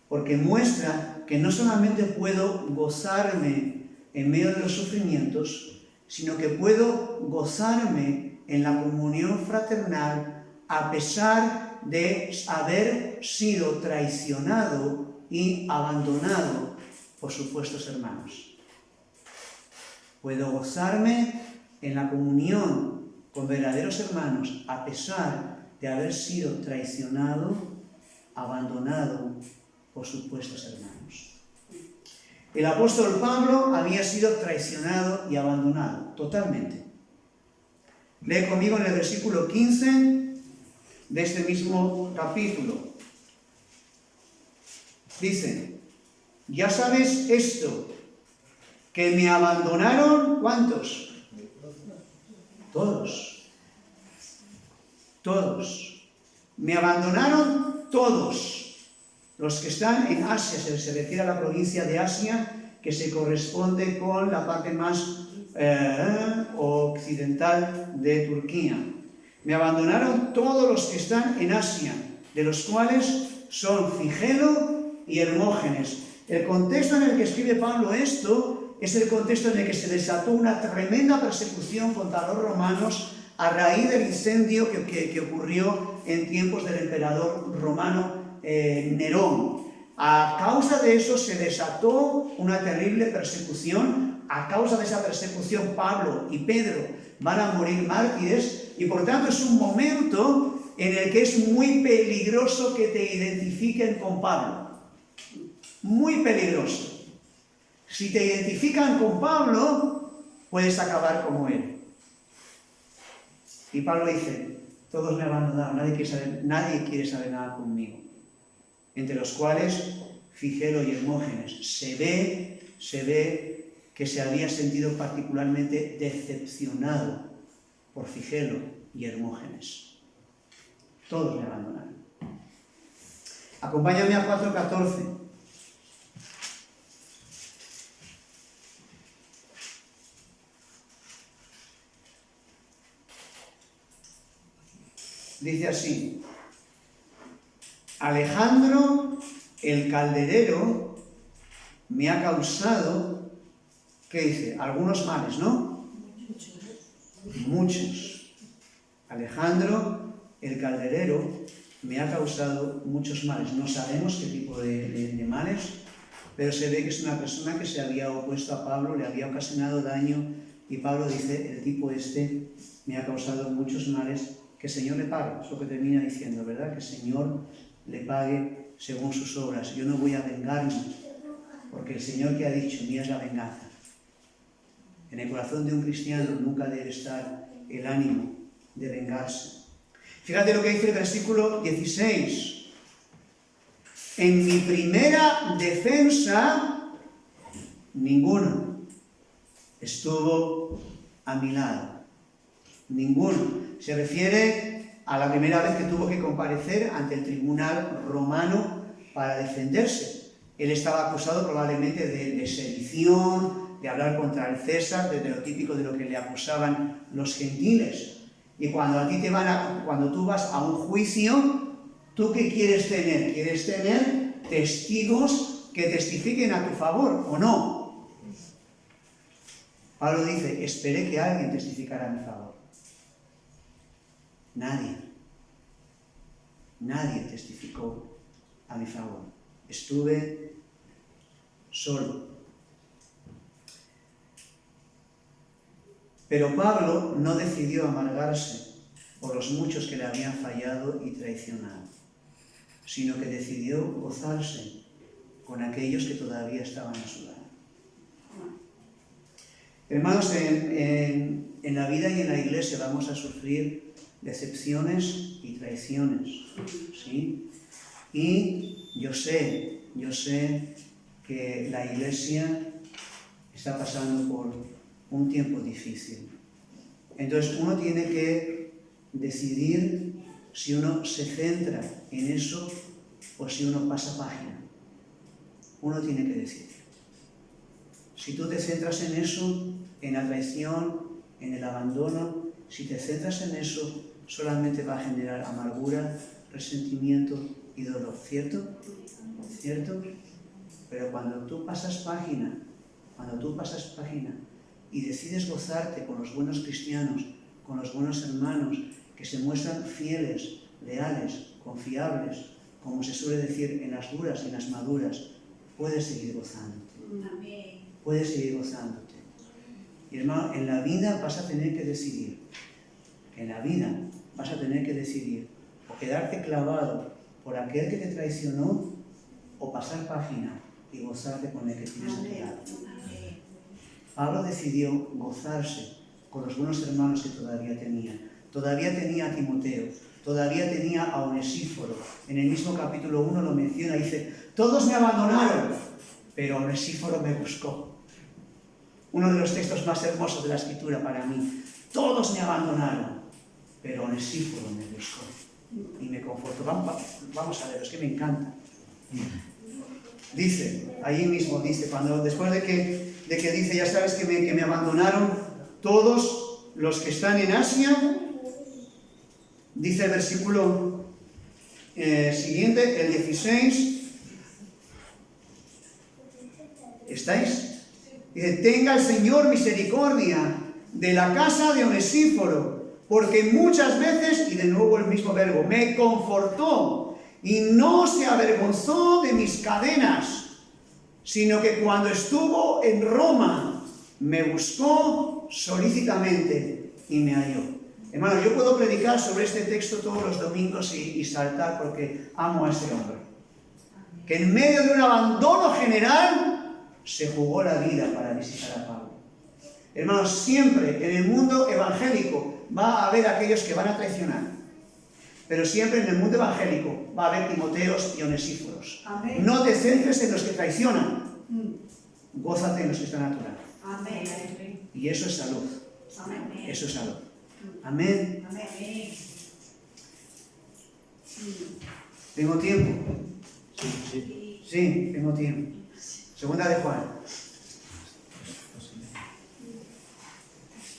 porque muestra que no solamente puedo gozarme en medio de los sufrimientos, sino que puedo gozarme en la comunión fraternal a pesar de haber sido traicionado y abandonado por supuestos hermanos. Puedo gozarme en la comunión con verdaderos hermanos a pesar de haber sido traicionado, abandonado por supuestos hermanos. El apóstol Pablo había sido traicionado y abandonado totalmente. Lee conmigo en el versículo 15 de este mismo capítulo. Dice: ya sabes esto, que me abandonaron, ¿cuántos? Todos. Todos. Me abandonaron todos. Los que están en Asia, se refiere a la provincia de Asia, que se corresponde con la parte más occidental de Turquía. Me abandonaron todos los que están en Asia, de los cuales son Figelo y Hermógenes. El contexto en el que escribe Pablo esto es el contexto en el que se desató una tremenda persecución contra los romanos a raíz del incendio que ocurrió en tiempos del emperador romano Nerón. A causa de eso se desató una terrible persecución. A causa de esa persecución, Pablo y Pedro van a morir mártires, y por tanto es un momento en el que es muy peligroso que te identifiquen con Pablo. Muy peligroso. Si te identifican con Pablo, puedes acabar como él. Y Pablo dice: todos me abandonaron, nadie quiere saber nada conmigo. Entre los cuales Figelo y Hermógenes. Se ve que se había sentido particularmente decepcionado por Figelo y Hermógenes. Todos me abandonaron. Acompáñame a 4:14. Dice así: Alejandro el calderero me ha causado, ¿qué dice? Algunos males, ¿no? Muchos. Alejandro el calderero me ha causado muchos males. No sabemos qué tipo de males, pero se ve que es una persona que se había opuesto a Pablo, le había ocasionado daño, y Pablo dice: el tipo este me ha causado muchos males, que el Señor le pague. Es lo que termina diciendo, ¿verdad? Que el Señor le pague según sus obras. Yo no voy a vengarme, porque el Señor que ha dicho: mía es la venganza. En el corazón de un cristiano nunca debe estar el ánimo de vengarse. Fíjate lo que dice el versículo 16. En mi primera defensa, ninguno estuvo a mi lado. Ninguno. Se refiere a la primera vez que tuvo que comparecer ante el tribunal romano para defenderse. Él estaba acusado probablemente de sedición, de hablar contra el César, de lo típico de lo que le acusaban los gentiles. Y cuando cuando tú vas a un juicio, ¿tú qué quieres tener? ¿Quieres tener testigos que testifiquen a tu favor o no? Pablo dice: esperé que alguien testificara a mi favor. Nadie testificó a mi favor. Estuve solo. Pero Pablo no decidió amargarse por los muchos que le habían fallado y traicionado, sino que decidió gozarse con aquellos que todavía estaban a su lado. Hermanos, en la vida y en la iglesia vamos a sufrir decepciones y traiciones, ¿sí? Y yo sé que la iglesia está pasando por un tiempo difícil. Entonces uno tiene que decidir si uno se centra en eso o si uno pasa página. Uno tiene que decidir. Si tú te centras en eso, en la traición, en el abandono, si te centras en eso, solamente va a generar amargura, resentimiento y dolor, ¿cierto? ¿Cierto? Pero cuando tú pasas página y decides gozarte con los buenos cristianos, con los buenos hermanos, que se muestran fieles, leales, confiables, como se suele decir, en las duras y en las maduras, puedes seguir gozándote. Amén. Puedes seguir gozándote. Y hermano, en la vida vas a tener que decidir. En la vida vas a tener que decidir o quedarte clavado por aquel que te traicionó o pasar página y gozarte con el que tienes a tu lado. Pablo decidió gozarse con los buenos hermanos que todavía tenía. Todavía tenía a Timoteo, todavía tenía a Onesíforo. En el mismo capítulo 1 lo menciona, dice, todos me abandonaron, pero Onesíforo me buscó. Uno de los textos más hermosos de la Escritura para mí. Todos me abandonaron, pero Onesíforo me buscó y me confortó. Vamos a ver, es que me encanta. Dice, ahí mismo dice, después de que dice, ya sabes que me abandonaron todos los que están en Asia, dice el versículo siguiente, el 16, ¿estáis? Dice, tenga el Señor misericordia de la casa de Onesíforo, porque muchas veces, y de nuevo el mismo verbo, me confortó y no se avergonzó de mis cadenas, sino que cuando estuvo en Roma me buscó solícitamente y me halló. Hermano, yo puedo predicar sobre este texto todos los domingos y saltar porque amo a ese hombre. Que en medio de un abandono general se jugó la vida para visitar a Pablo. Hermanos, siempre en el mundo evangélico va a haber aquellos que van a traicionar. Pero siempre en el mundo evangélico va a haber Timoteos y Onesíforos. Amén. No te centres en los que traicionan. Gózate en los que están a tu lado. Amén. Y eso es salud. Amén. Eso es salud. Amén. Amén. ¿Tengo tiempo? Sí, tengo tiempo. Segunda de Juan.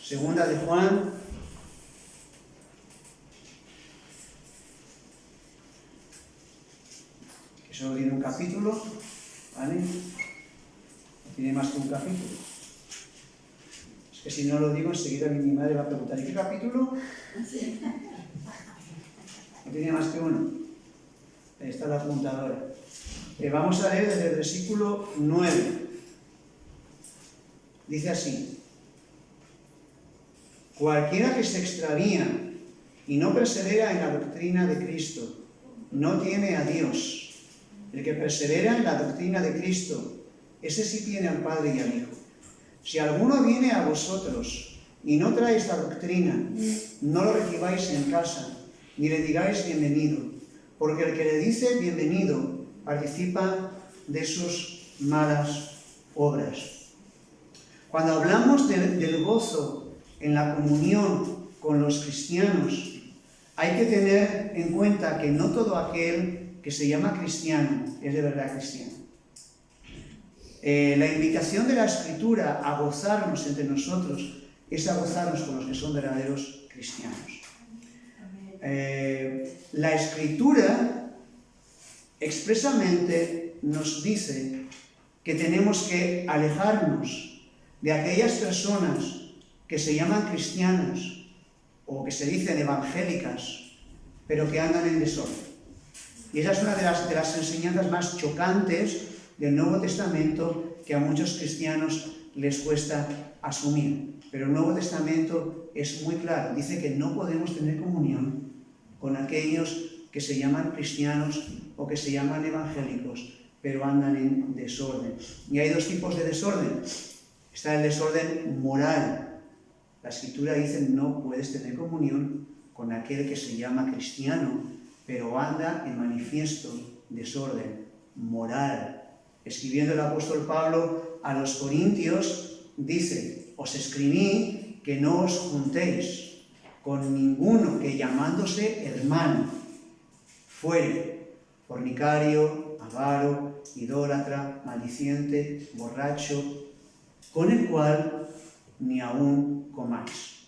Segunda de Juan. Que solo tiene un capítulo, ¿vale? No tiene más que un capítulo. Es que si no lo digo, enseguida mi madre va a preguntar, ¿y qué capítulo? No tiene más que uno. Ahí está la apuntadora. Vamos a leer desde el versículo 9. Dice así: cualquiera que se extravía y no persevera en la doctrina de Cristo, no tiene a Dios. El que persevera en la doctrina de Cristo, ese sí tiene al Padre y al Hijo. Si alguno viene a vosotros y no trae esta doctrina, no lo recibáis en casa, ni le digáis bienvenido, porque el que le dice bienvenido participa de sus malas obras. Cuando hablamos del gozo en la comunión con los cristianos, hay que tener en cuenta que no todo aquel que se llama cristiano es de verdad cristiano. La invitación de la Escritura a gozarnos entre nosotros es a gozarnos con los que son verdaderos cristianos. La Escritura expresamente nos dice que tenemos que alejarnos de aquellas personas que se llaman cristianas o que se dicen evangélicas, pero que andan en desorden. Y esa es una de las enseñanzas más chocantes del Nuevo Testamento que a muchos cristianos les cuesta asumir. Pero el Nuevo Testamento es muy claro, dice que no podemos tener comunión con aquellos que se llaman cristianos o que se llaman evangélicos, pero andan en desorden. Y hay dos tipos de desorden. Está el desorden moral. La Escritura dice no puedes tener comunión con aquel que se llama cristiano, pero anda en manifiesto desorden moral. Escribiendo el apóstol Pablo a los Corintios, dice: os escribí que no os juntéis con ninguno que llamándose hermano fuere fornicario, avaro, idólatra, maldiciente, borracho, con el cual ni aun comáis.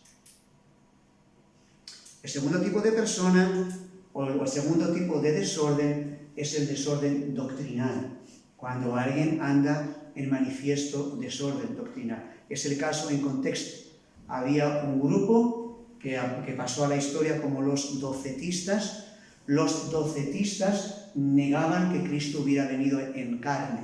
El segundo tipo de persona, o el segundo tipo de desorden, es el desorden doctrinal, cuando alguien anda en manifiesto desorden doctrinal. Es el caso en contexto. Había un grupo que pasó a la historia como los docetistas. Los docetistas negaban que Cristo hubiera venido en carne.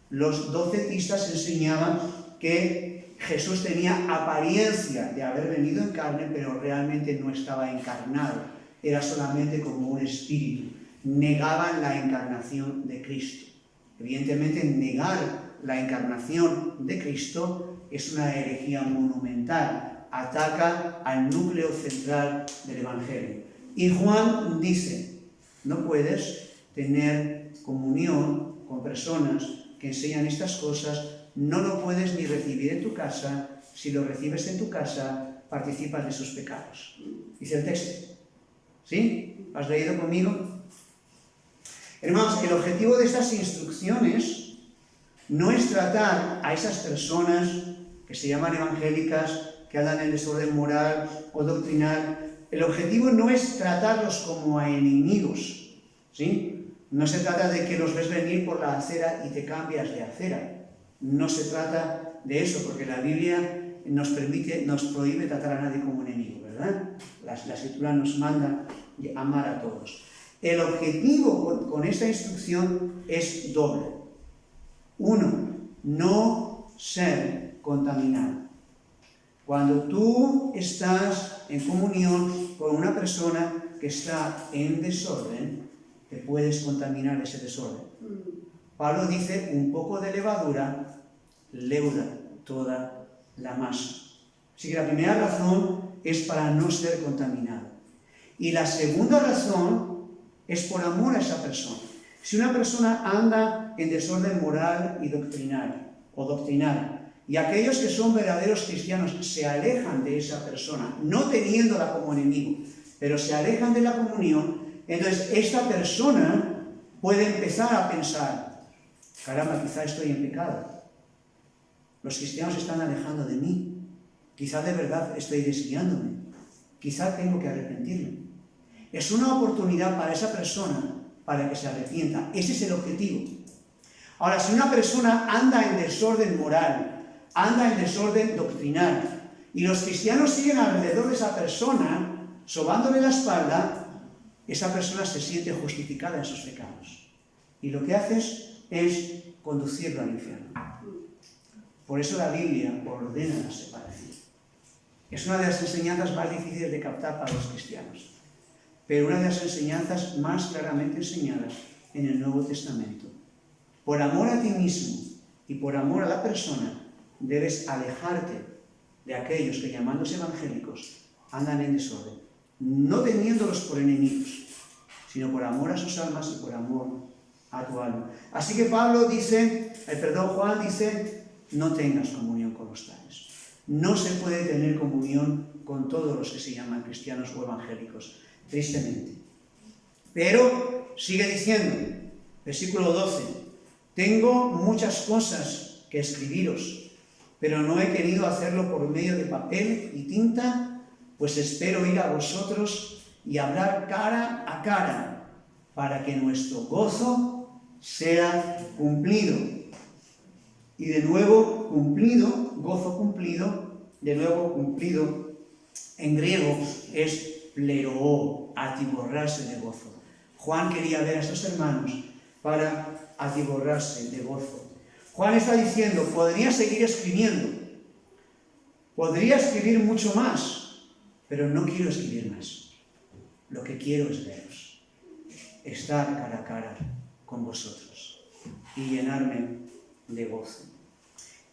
Los docetistas enseñaban que Jesús tenía apariencia de haber venido en carne, pero realmente no estaba encarnado. Era solamente como un espíritu. Negaban la encarnación de Cristo. Evidentemente, negar la encarnación de Cristo es una herejía monumental. Ataca al núcleo central del Evangelio. Y Juan dice, no puedes tener comunión con personas que enseñan estas cosas, no lo puedes ni recibir en tu casa. Si lo recibes en tu casa, participas de sus pecados. Dice el texto. ¿Sí? ¿Has leído conmigo? Hermanos, el objetivo de estas instrucciones no es tratar a esas personas que se llaman evangélicas, que andan en desorden moral o doctrinal. El objetivo no es tratarlos como a enemigos, ¿sí? No se trata de que los ves venir por la acera y te cambias de acera. No se trata de eso, porque la Biblia nos prohíbe tratar a nadie como enemigo, ¿verdad? La Escritura nos manda amar a todos. El objetivo con esta instrucción es doble. Uno, no ser contaminado. Cuando tú estás en comunión con una persona que está en desorden, te puedes contaminar ese desorden. Pablo dice, un poco de levadura leuda toda la masa. Así que la primera razón es para no ser contaminado. Y la segunda razón es por amor a esa persona. Si una persona anda en desorden moral y doctrinal, y aquellos que son verdaderos cristianos se alejan de esa persona, no teniéndola como enemigo, pero se alejan de la comunión, entonces esta persona puede empezar a pensar, caramba, quizá estoy en pecado. Los cristianos se están alejando de mí. Quizá de verdad estoy desviándome. Quizá tengo que arrepentirme. Es una oportunidad para esa persona para que se arrepienta. Ese es el objetivo. Ahora, si una persona anda en desorden moral, anda en desorden doctrinal, y los cristianos siguen alrededor de esa persona, sobándole la espalda, esa persona se siente justificada en sus pecados. Y lo que haces es conducirlo al infierno. Por eso la Biblia ordena la separación. Es una de las enseñanzas más difíciles de captar para los cristianos, pero una de las enseñanzas más claramente enseñadas en el Nuevo Testamento. Por amor a ti mismo y por amor a la persona, debes alejarte de aquellos que, llamándose evangélicos, andan en desorden, no teniéndolos por enemigos, sino por amor a sus almas y por amor a tu alma. Así que Juan dice, no tengas comunión con los tales. No se puede tener comunión con todos los que se llaman cristianos o evangélicos, tristemente. Pero sigue diciendo, versículo 12, tengo muchas cosas que escribiros, pero no he querido hacerlo por medio de papel y tinta, pues espero ir a vosotros y hablar cara a cara, para que nuestro gozo sea cumplido. Y de nuevo cumplido, gozo cumplido, de nuevo cumplido, en griego es pleroo, atiborrarse de gozo. Juan quería ver a estos hermanos para atiborrarse de gozo. Juan está diciendo, podría seguir escribiendo, podría escribir mucho más, pero no quiero escribir más. Lo que quiero es veros, estar cara a cara con vosotros y llenarme de gozo.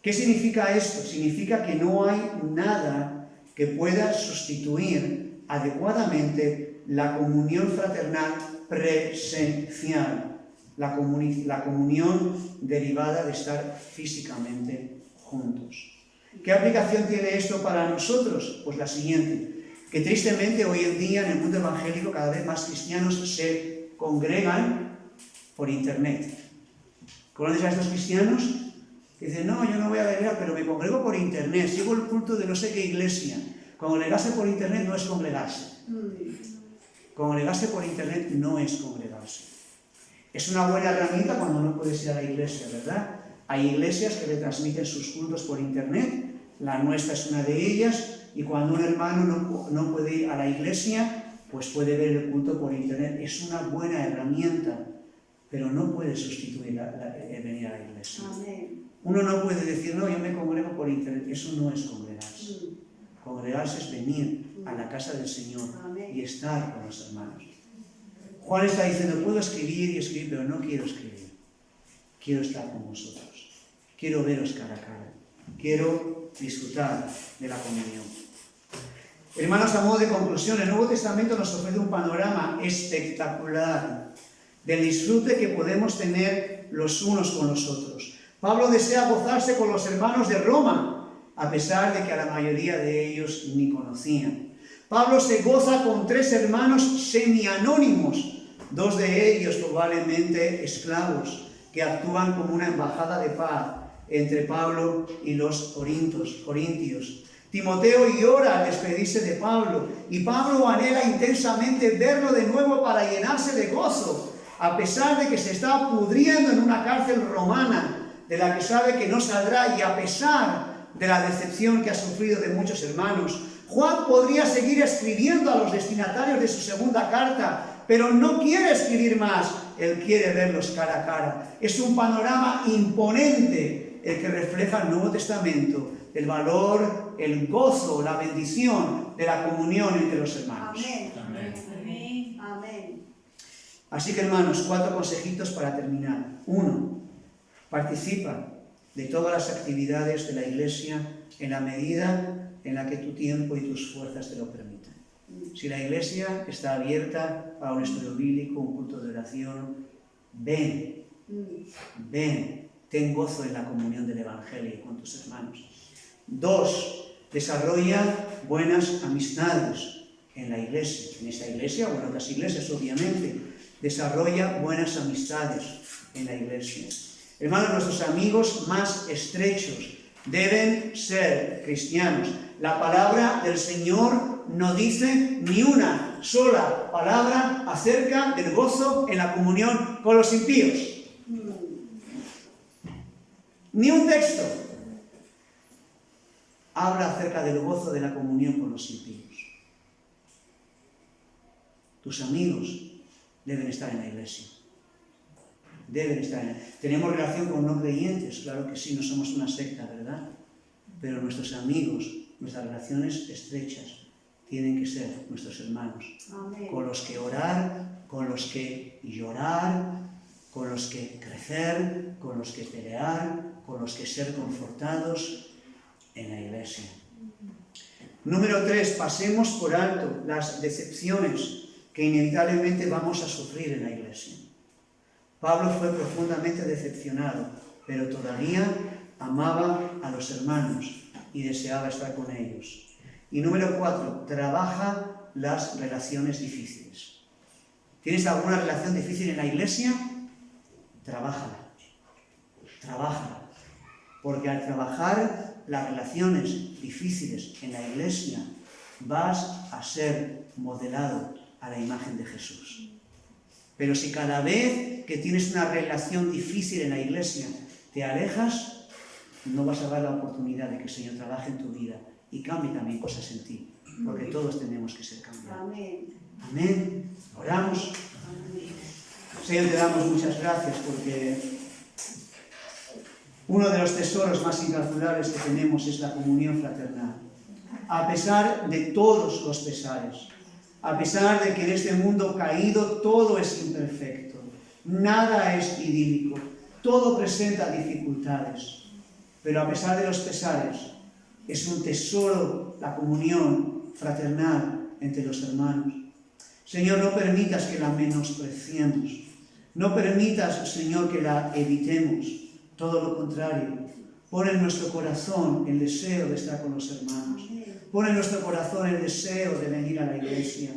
¿Qué significa esto? Significa que no hay nada que pueda sustituir adecuadamente la comunión fraternal presencial, la comunión derivada de estar físicamente juntos. ¿Qué aplicación tiene esto para nosotros? Pues la siguiente. que tristemente hoy en día en el mundo evangélico cada vez más cristianos se congregan por internet. ¿Conoces a estos cristianos? Que dicen, no, yo no voy a la iglesia, pero me congrego por internet, sigo el culto de no sé qué iglesia. Congregarse por internet no es congregarse. Congregarse por internet no es congregarse. Es una buena herramienta cuando no puedes ir a la iglesia, ¿verdad? Hay iglesias que retransmiten sus cultos por internet, la nuestra es una de ellas, y cuando un hermano no puede ir a la iglesia, pues puede ver el culto por internet. Es una buena herramienta, pero no puede sustituir el venir a la iglesia. Amén. Uno no puede decir, no, yo me congrego por internet. Eso no es congregarse. Congregarse es venir a la casa del Señor y estar con los hermanos. Juan está diciendo, puedo escribir y escribir, pero no quiero escribir. Quiero estar con vosotros. Quiero veros cara a cara. Quiero disfrutar de la comunión. Hermanos, a modo de conclusión, el Nuevo Testamento nos ofrece un panorama espectacular del disfrute que podemos tener los unos con los otros. Pablo desea gozarse con los hermanos de Roma, a pesar de que a la mayoría de ellos ni conocían. Pablo se goza con 3 hermanos semi-anónimos, 2 de ellos probablemente esclavos, que actúan como una embajada de paz entre Pablo y los corintios. Timoteo llora al despedirse de Pablo, y Pablo anhela intensamente verlo de nuevo para llenarse de gozo, a pesar de que se está pudriendo en una cárcel romana, de la que sabe que no saldrá, y a pesar de la decepción que ha sufrido de muchos hermanos. Juan podría seguir escribiendo a los destinatarios de su segunda carta, pero no quiere escribir más, él quiere verlos cara a cara. Es un panorama imponente el que refleja el Nuevo Testamento, el valor, el gozo, la bendición de la comunión entre los hermanos. Amén. Amén. Amén. Así que, hermanos, 4 consejitos para terminar. 1. Participa de todas las actividades de la Iglesia en la medida en la que tu tiempo y tus fuerzas te lo permitan. Si la Iglesia está abierta a un estudio bíblico, un culto de oración, ven, ten gozo en la comunión del Evangelio con tus hermanos. 2. Desarrolla buenas amistades en la Iglesia, en esta Iglesia o en otras iglesias, obviamente. Desarrolla buenas amistades en la Iglesia. Hermanos, nuestros amigos más estrechos deben ser cristianos. La palabra del Señor no dice ni una sola palabra acerca del gozo en la comunión con los impíos. Ni un texto habla acerca del gozo de la comunión con los impíos. Tus amigos deben estar en la iglesia. Deben estar en la iglesia. Tenemos relación con no creyentes, claro que sí, no somos una secta, ¿verdad? Pero nuestros amigos, nuestras relaciones estrechas, tienen que ser nuestros hermanos. Amén. Con los que orar, con los que llorar, con los que crecer, con los que pelear, con los que ser confortados en la iglesia. Número 3, pasemos por alto las decepciones que inevitablemente vamos a sufrir en la iglesia. Pablo fue profundamente decepcionado, pero todavía amaba a los hermanos y deseaba estar con ellos. Y número 4, trabaja las relaciones difíciles. ¿Tienes alguna relación difícil en la iglesia? Trabájala. Trabájala. Porque al trabajar las relaciones difíciles en la iglesia, vas a ser modelado a la imagen de Jesús. Pero si cada vez que tienes una relación difícil en la iglesia te alejas, no vas a dar la oportunidad de que el Señor trabaje en tu vida y cambie también cosas en ti, porque todos tenemos que ser cambiados. Amén. Amén. Oramos. Señor, te damos muchas gracias porque uno de los tesoros más incalculables que tenemos es la comunión fraternal. A pesar de todos los pesares, a pesar de que en este mundo caído todo es imperfecto, nada es idílico, todo presenta dificultades, pero a pesar de los pesares, es un tesoro la comunión fraternal entre los hermanos. Señor, no permitas que la menospreciemos, no permitas, Señor, que la evitemos, todo lo contrario, pon en nuestro corazón el deseo de estar con los hermanos. Pon en nuestro corazón el deseo de venir a la iglesia.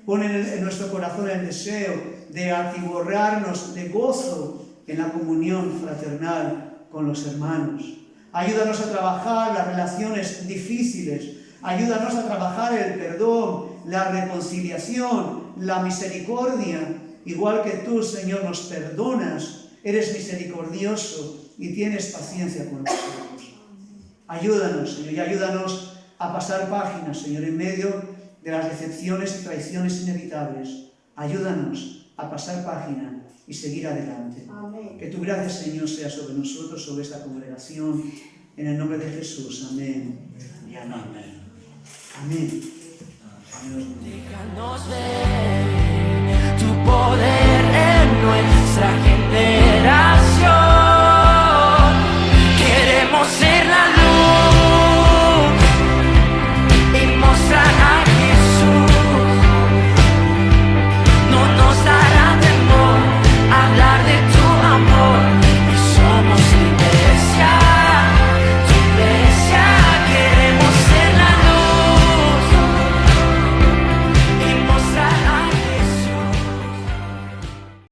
Pon en nuestro corazón el deseo de atiborrarnos de gozo en la comunión fraternal con los hermanos. Ayúdanos a trabajar las relaciones difíciles. Ayúdanos a trabajar el perdón, la reconciliación, la misericordia. Igual que tú, Señor, nos perdonas, eres misericordioso y tienes paciencia con nosotros. Ayúdanos, Señor, y ayúdanos a pasar páginas, Señor, en medio de las decepciones y traiciones inevitables. Ayúdanos a pasar página y seguir adelante. Amén. Que tu gracia, Señor, sea sobre nosotros, sobre esta congregación, en el nombre de Jesús. Amén. Y amén. Amén. Déjanos ver tu poder en nuestra generación.